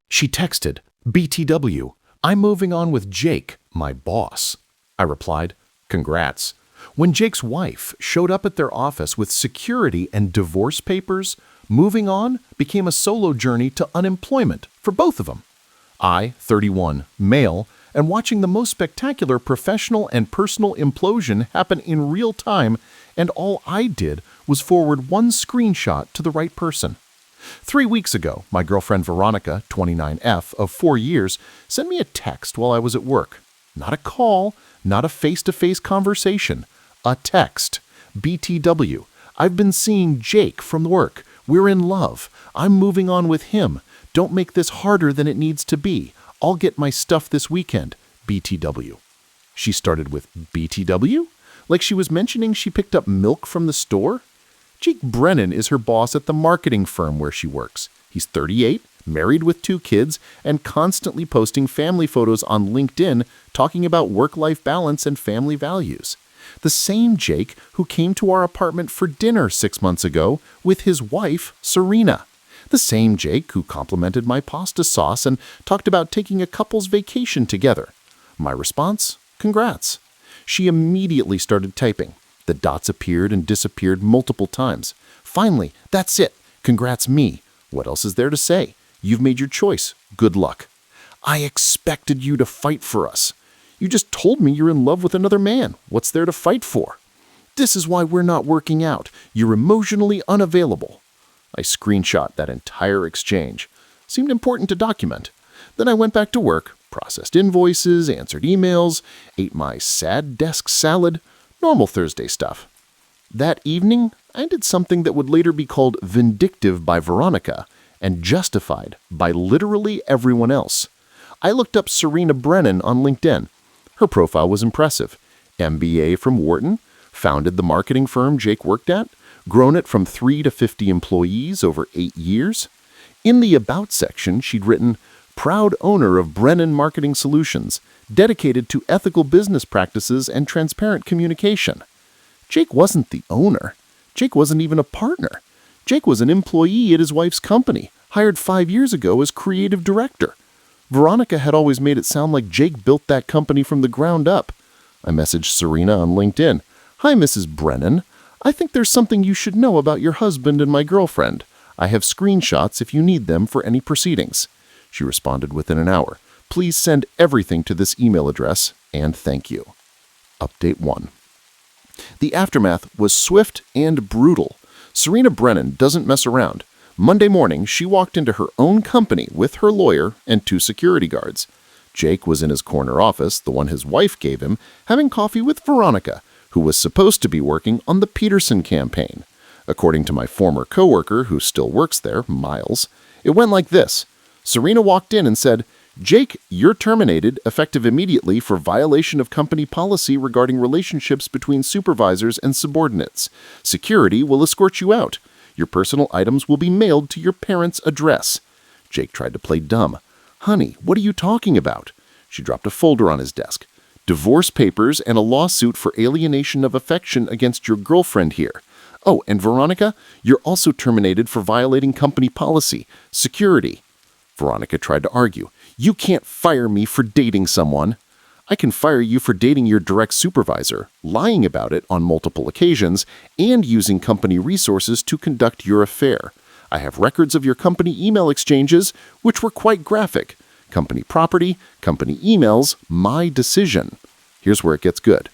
She texted, BTW, I'm moving on with Jake, my boss. I replied, congrats. When Jake's wife showed up at their office with security and divorce papers, moving on became a solo journey to unemployment for both of them. I, 31, male, and watching the most spectacular professional and personal implosion happen in real time, and all I did was forward one screenshot to the right person. 3 weeks ago, my girlfriend Veronica, 29F, of 4 years, sent me a text while I was at work. Not a call, not a face-to-face conversation. A text. BTW. I've been seeing Jake from work. We're in love. I'm moving on with him. Don't make this harder than it needs to be. I'll get my stuff this weekend. BTW. She started with BTW? Like she was mentioning she picked up milk from the store? Jake Brennan is her boss at the marketing firm where she works. He's 38, married with 2 kids, and constantly posting family photos on LinkedIn talking about work-life balance and family values. The same Jake who came to our apartment for dinner 6 months ago with his wife, Serena. The same Jake who complimented my pasta sauce and talked about taking a couple's vacation together. My response? Congrats. She immediately started typing. The dots appeared and disappeared multiple times. Finally, that's it. Congrats me. What else is there to say? You've made your choice. Good luck. I expected you to fight for us. You just told me you're in love with another man. What's there to fight for? This is why we're not working out. You're emotionally unavailable. I screenshot that entire exchange. Seemed important to document. Then I went back to work, processed invoices, answered emails, ate my sad desk salad, normal Thursday stuff. That evening, I did something that would later be called vindictive by Veronica and justified by literally everyone else. I looked up Serena Brennan on LinkedIn. Her profile was impressive. MBA from Wharton, founded the marketing firm Jake worked at, grown it from 3 to 50 employees over 8 years. In the About section, she'd written, proud owner of Brennan Marketing Solutions, dedicated to ethical business practices and transparent communication. Jake wasn't the owner. Jake wasn't even a partner. Jake was an employee at his wife's company, hired 5 years ago as creative director. Veronica had always made it sound like Jake built that company from the ground up. I messaged Serena on LinkedIn. Hi, Mrs. Brennan. I think there's something you should know about your husband and my girlfriend. I have screenshots if you need them for any proceedings. She responded within an hour. Please send everything to this email address, and thank you. Update 1. The aftermath was swift and brutal. Serena Brennan doesn't mess around. Monday morning, she walked into her own company with her lawyer and 2 security guards. Jake was in his corner office, the one his wife gave him, having coffee with Veronica, who was supposed to be working on the Peterson campaign. According to my former coworker, who still works there, Miles, it went like this. Serena walked in and said, Jake, you're terminated effective immediately for violation of company policy regarding relationships between supervisors and subordinates. Security will escort you out. Your personal items will be mailed to your parents' address. Jake tried to play dumb. Honey, what are you talking about? She dropped a folder on his desk. Divorce papers and a lawsuit for alienation of affection against your girlfriend here. Oh, and Veronica, you're also terminated for violating company policy. Security. Veronica tried to argue. You can't fire me for dating someone. I can fire you for dating your direct supervisor, lying about it on multiple occasions, and using company resources to conduct your affair. I have records of your company email exchanges, which were quite graphic. Company property, company emails, my decision. Here's where it gets good.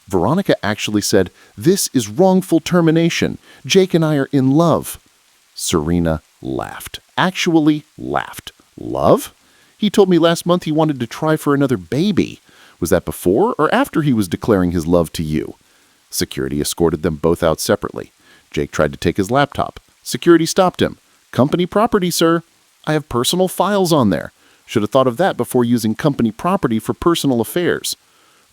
Veronica actually said, this is wrongful termination. Jake and I are in love. Serena laughed. Actually laughed. Love? He told me last month he wanted to try for another baby. Was that before or after he was declaring his love to you? Security escorted them both out separately. Jake tried to take his laptop. Security stopped him. Company property, sir. I have personal files on there. Should have thought of that before using company property for personal affairs.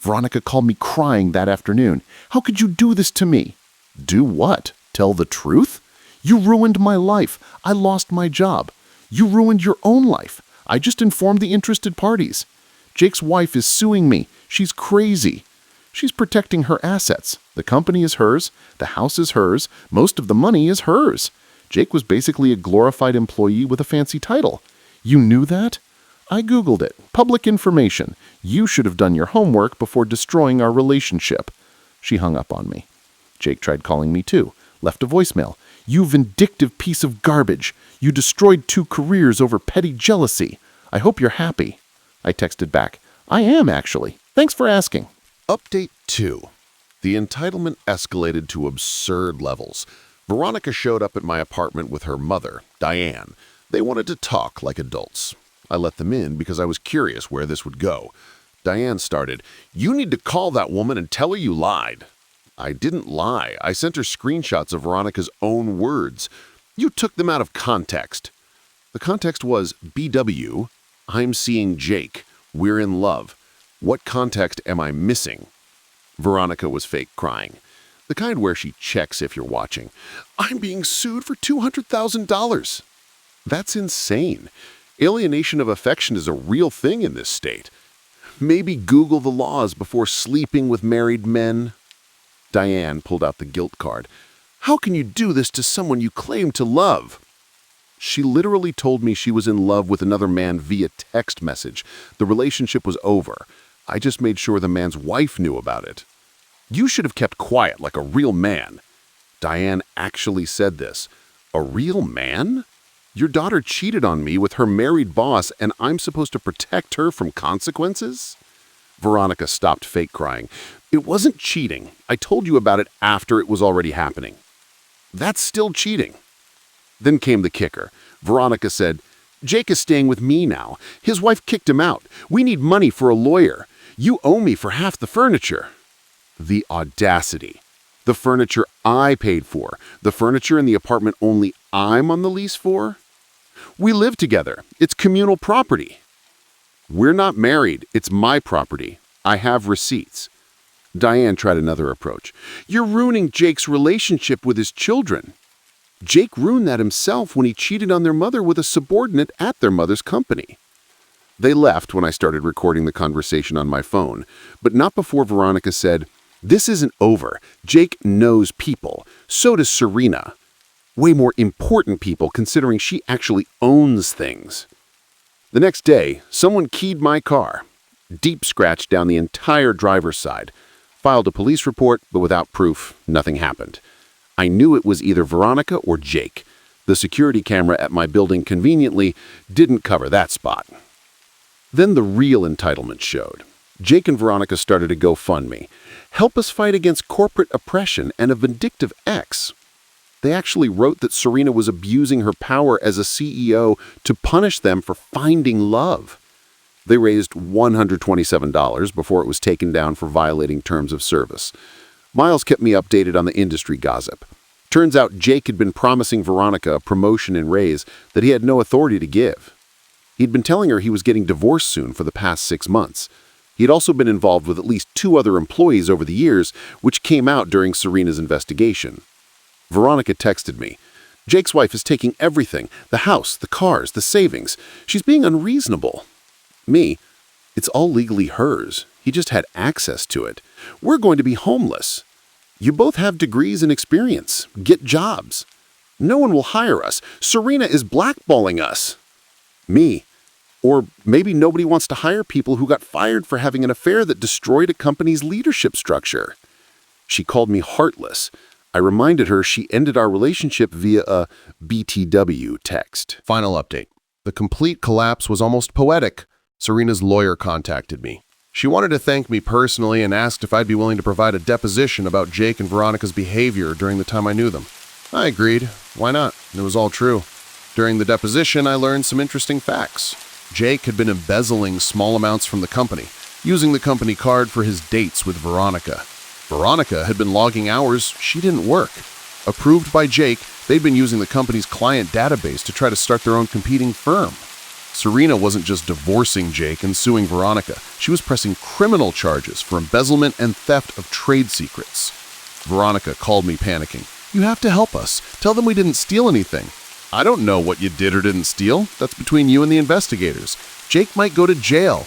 Veronica called me crying that afternoon. How could you do this to me? Do what? Tell the truth? You ruined my life. I lost my job. You ruined your own life. I just informed the interested parties. Jake's wife is suing me. She's crazy. She's protecting her assets. The company is hers. The house is hers. Most of the money is hers. Jake was basically a glorified employee with a fancy title. You knew that? I Googled it. Public information. You should have done your homework before destroying our relationship. She hung up on me. Jake tried calling me too. Left a voicemail. You vindictive piece of garbage. You destroyed 2 careers over petty jealousy. I hope you're happy. I texted back. I am, actually. Thanks for asking. Update 2. The entitlement escalated to absurd levels. Veronica showed up at my apartment with her mother, Diane. They wanted to talk like adults. I let them in because I was curious where this would go. Diane started, "You need to call that woman and tell her you lied." I didn't lie. I sent her screenshots of Veronica's own words. You took them out of context. The context was, BW, I'm seeing Jake. We're in love. What context am I missing? Veronica was fake crying. The kind where she checks if you're watching. I'm being sued for $200,000. That's insane. Alienation of affection is a real thing in this state. Maybe Google the laws before sleeping with married men. Diane pulled out the guilt card. How can you do this to someone you claim to love? She literally told me she was in love with another man via text message. The relationship was over. I just made sure the man's wife knew about it. You should have kept quiet like a real man. Diane actually said this. A real man? Your daughter cheated on me with her married boss, and I'm supposed to protect her from consequences? Veronica stopped fake crying. It wasn't cheating. I told you about it after it was already happening. That's still cheating. Then came the kicker. Veronica said, Jake is staying with me now. His wife kicked him out. We need money for a lawyer. You owe me for half the furniture. The audacity. The furniture I paid for. The furniture in the apartment only I'm on the lease for? We live together. It's communal property. We're not married. It's my property. I have receipts. Diane tried another approach. You're ruining Jake's relationship with his children. Jake ruined that himself when he cheated on their mother with a subordinate at their mother's company. They left when I started recording the conversation on my phone, but not before Veronica said, This isn't over. Jake knows people. So does Serena. Way more important people considering she actually owns things. The next day, someone keyed my car. Deep scratch down the entire driver's side. Filed a police report, but without proof, nothing happened. I knew it was either Veronica or Jake. The security camera at my building conveniently didn't cover that spot. Then the real entitlement showed. Jake and Veronica started a GoFundMe. Help us fight against corporate oppression and a vindictive ex. They actually wrote that Serena was abusing her power as a CEO to punish them for finding love. They raised $127 before it was taken down for violating terms of service. Miles kept me updated on the industry gossip. Turns out Jake had been promising Veronica a promotion and raise that he had no authority to give. He'd been telling her he was getting divorced soon for the past 6 months. He had also been involved with at least 2 other employees over the years, which came out during Serena's investigation. Veronica texted me. Jake's wife is taking everything, the house, the cars, the savings. She's being unreasonable. Me, it's all legally hers. He just had access to it. We're going to be homeless. You both have degrees and experience. Get jobs. No one will hire us. Serena is blackballing us. Me. Or maybe nobody wants to hire people who got fired for having an affair that destroyed a company's leadership structure. She called me heartless. I reminded her she ended our relationship via a BTW text. Final update. The complete collapse was almost poetic. Serena's lawyer contacted me. She wanted to thank me personally and asked if I'd be willing to provide a deposition about Jake and Veronica's behavior during the time I knew them. I agreed. Why not? It was all true. During the deposition, I learned some interesting facts. Jake had been embezzling small amounts from the company, using the company card for his dates with Veronica. Veronica had been logging hours she didn't work. Approved by Jake, they'd been using the company's client database to try to start their own competing firm. Serena wasn't just divorcing Jake and suing Veronica. She was pressing criminal charges for embezzlement and theft of trade secrets. Veronica called me panicking. You have to help us. Tell them we didn't steal anything. I don't know what you did or didn't steal. That's between you and the investigators. Jake might go to jail.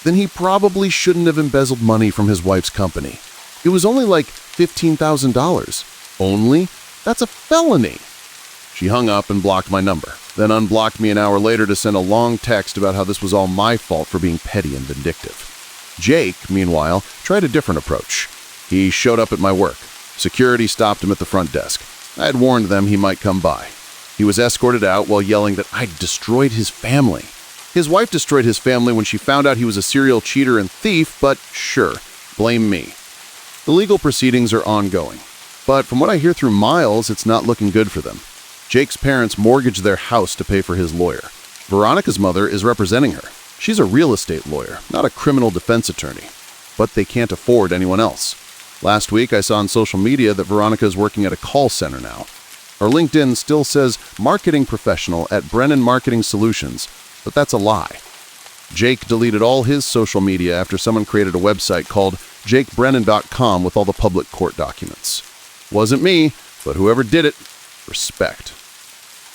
Then he probably shouldn't have embezzled money from his wife's company. It was only like $15,000. Only? That's a felony. She hung up and blocked my number, then unblocked me an hour later to send a long text about how this was all my fault for being petty and vindictive. Jake, meanwhile, tried a different approach. He showed up at my work. Security stopped him at the front desk. I had warned them he might come by. He was escorted out while yelling that I'd destroyed his family. His wife destroyed his family when she found out he was a serial cheater and thief, but sure, blame me. The legal proceedings are ongoing, but from what I hear through Miles, it's not looking good for them. Jake's parents mortgaged their house to pay for his lawyer. Veronica's mother is representing her. She's a real estate lawyer, not a criminal defense attorney. But they can't afford anyone else. Last week, I saw on social media that Veronica is working at a call center now. Her LinkedIn still says marketing professional at Brennan Marketing Solutions, but that's a lie. Jake deleted all his social media after someone created a website called jakebrennan.com with all the public court documents. Wasn't me, but whoever did it, respect.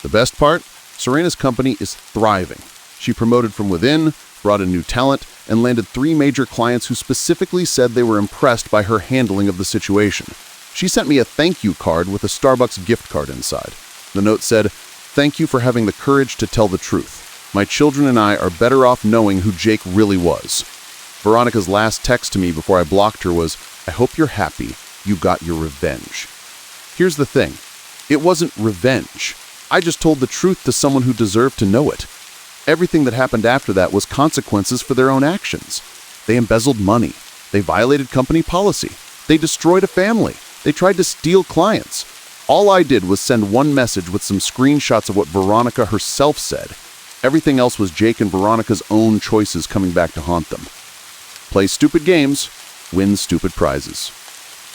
The best part? Serena's company is thriving. She promoted from within, brought in new talent, and landed 3 major clients who specifically said they were impressed by her handling of the situation. She sent me a thank you card with a Starbucks gift card inside. The note said, "Thank you for having the courage to tell the truth. My children and I are better off knowing who Jake really was." Veronica's last text to me before I blocked her was, "I hope you're happy. You got your revenge." Here's the thing. It wasn't revenge. I just told the truth to someone who deserved to know it. Everything that happened after that was consequences for their own actions. They embezzled money. They violated company policy. They destroyed a family. They tried to steal clients. All I did was send one message with some screenshots of what Veronica herself said. Everything else was Jake and Veronica's own choices coming back to haunt them. Play stupid games, win stupid prizes.